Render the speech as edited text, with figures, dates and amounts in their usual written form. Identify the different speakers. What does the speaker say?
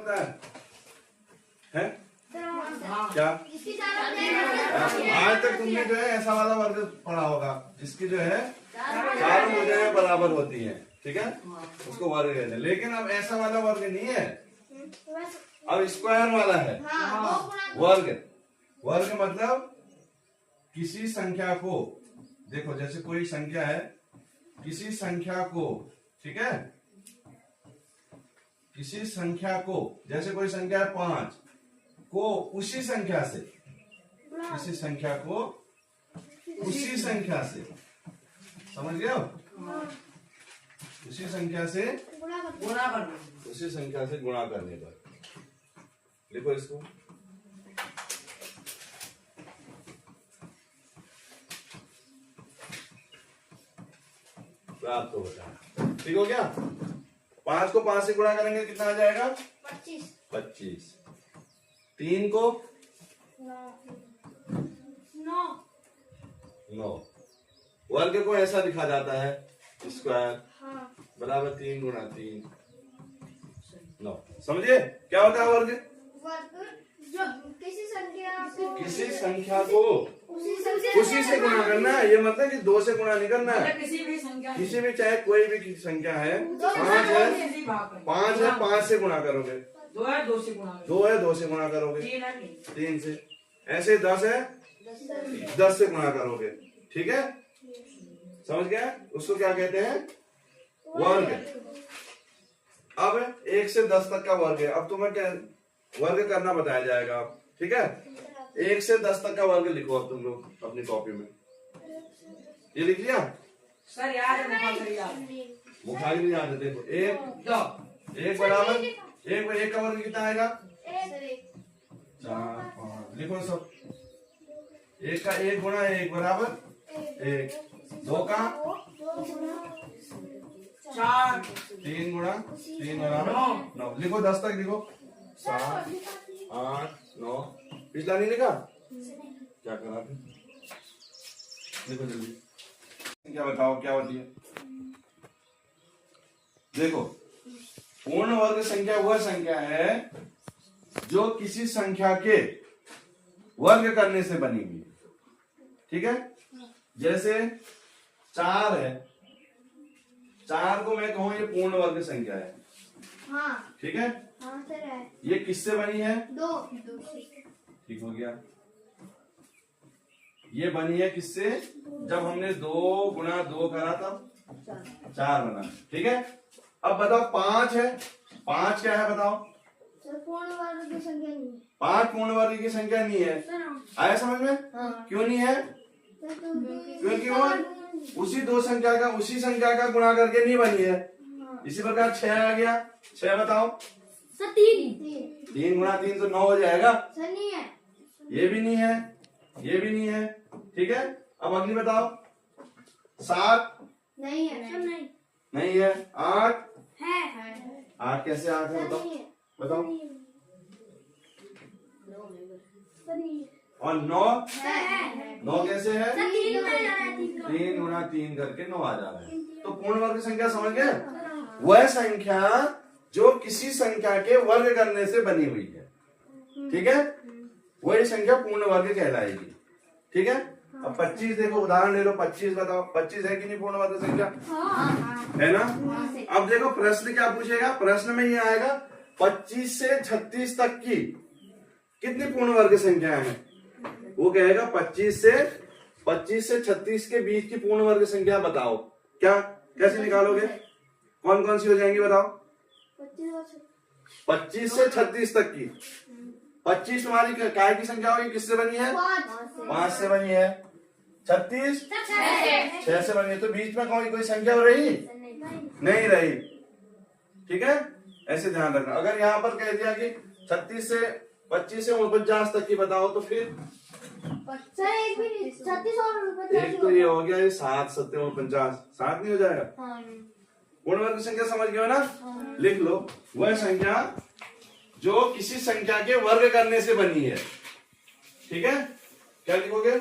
Speaker 1: पता है? क्या आज तक तुमने जो है ऐसा वाला वर्ग पढ़ा होगा जिसकी जो है चार भुजाएं बराबर होती हैं, ठीक है, उसको वर्ग कहते हैं। लेकिन अब ऐसा वाला वर्ग नहीं है, अब स्क्वायर वाला है। वर्ग, वर्ग मतलब किसी संख्या को, देखो जैसे कोई संख्या है, किसी संख्या को, ठीक है, किसी संख्या को, जैसे कोई संख्या है 5 को, उसी संख्या से, किसी संख्या को उसी संख्या से, समझ गए हो? उसी संख्या से गुणा करना, उसी संख्या से गुणा करने पर, देखो इसको प्राप्त होता है। ठीक हो गया? 5 को 5 से गुणा करेंगे कितना आ जाएगा? 25। 3 को 9। वर्ग को ऐसा लिखा जाता है स्क्वायर बराबर 3 गुणा 3 9। समझिए क्या होता है वर्ग?
Speaker 2: जो किसी संख्या
Speaker 1: को उसी से गुणा करना है। ये मतलब कि 2 से गुणा नहीं करना है, किसी भी चाहे कोई भी संख्या है, 5 है 5 से गुणा करोगे,
Speaker 3: 2 है 2 से गुणा,
Speaker 1: 2 है 2 से गुणा करोगे, 3 से, ऐसे 10 है 10 से गुणा करोगे। ठीक है, समझ गया? उसको क्या कहते हैं? वर्ग। अब 1 से 10 तक का वर्ग है। अब तुम्हें क्या वर्ग करना बताया जाएगा। ठीक है, 1 से 10 तक का वर्ग लिखो अब तुम लोग अपनी कॉपी में। ये लिख लिया
Speaker 3: सर? याद
Speaker 1: मुखारी नहीं याद है। देखो 1 बराबर 1 का वर्ग कितना आएगा? 4 5 लिखो सब। 1 का 1 गुणा 1 बराबर 1, 2 का
Speaker 3: 4,
Speaker 1: 3 गुणा 3 बराबर 9। लिखो 10 तक लिखो। 7 8 9। पिछला नहीं लिखा? क्या करा फिर? लिखो जल्दी। क्या बताओ क्या होती है? देखो, पूर्ण वर्ग संख्या वह संख्या है जो किसी संख्या के वर्ग करने से बनी हुई है। ठीक है, जैसे 4 है, 4 को मैं कहूं ये पूर्ण वर्ग संख्या है।
Speaker 2: हाँ,
Speaker 1: ठीक है,
Speaker 2: हाँ सर है।
Speaker 1: ये किससे बनी है?
Speaker 2: 2।
Speaker 1: ठीक हो गया। ये बनी है किससे? जब हमने 2 गुणा 2 करा तब 4 बना। ठीक है, अब बताओ 5 है, 5 क्या है बताओ?
Speaker 2: सर पूर्ण वर्ग की संख्या नहीं है।
Speaker 1: 5 पूर्ण वर्ग की संख्या नहीं है। आया समझ में?
Speaker 2: हाँ।
Speaker 1: क्यों नहीं है? क्योंकि वो उसी 2 संख्या का, उसी संख्या का गुणा करके नहीं बनी है। इसी प्रकार 6 आ गया। 6 बताओ?
Speaker 2: सर 3।
Speaker 1: 3 गुणा 3 तो 9 हो जाएगा।
Speaker 2: सर नहीं है।
Speaker 1: ये भी नहीं है, ये भी नहीं है। ठीक है, अब अगली बताओ। 7
Speaker 2: नहीं है। सर नहीं।
Speaker 1: नहीं है। 8
Speaker 2: है।
Speaker 1: 8 कैसे 8 है बताओ? बताओ। और 9
Speaker 2: है।
Speaker 1: 9 कैसे है?
Speaker 2: 3
Speaker 1: गुणा 3 करके 9 आ जा रहा है। तो पूर्ण वर्ग संख्या समझ गए? वह संख्या जो किसी संख्या के वर्ग करने से बनी हुई है। ठीक है, वही संख्या पूर्ण वर्ग कहलाएगी। ठीक है, अब 25 देखो, उदाहरण ले लो। 25 बताओ, 25 है कि नहीं पूर्ण वर्ग संख्या? है ना? अब देखो प्रश्न क्या पूछेगा। प्रश्न में ये आएगा 25 से 36 तक की कितनी पूर्ण वर्ग संख्या है? वो कहेगा 25 से 36 के बीच की पूर्ण वर्ग संख्या बताओ। क्या कैसे निकालोगे? कौन कौन सी हो जाएंगी बताओ? 25 से 36 तक की। 25 तुम्हारी काय की संख्या होगी? किससे बनी है? 5 से बनी है। 36 6 से बनी है। तो बीच में कोई संख्या रही? नहीं रही। ठीक है, ऐसे ध्यान रखना। अगर यहाँ पर कह दिया कि 25 से 49 तक की बताओ तो फिर एक तो ये हो गया, ये 7 7 49 7 नहीं हो जाएगा? पूर्ण वर्ग संख्या समझ गए ना? लिख लो, वह संख्या जो किसी संख्या के वर्ग करने से बनी है। ठीक है, क्या लिखोगे?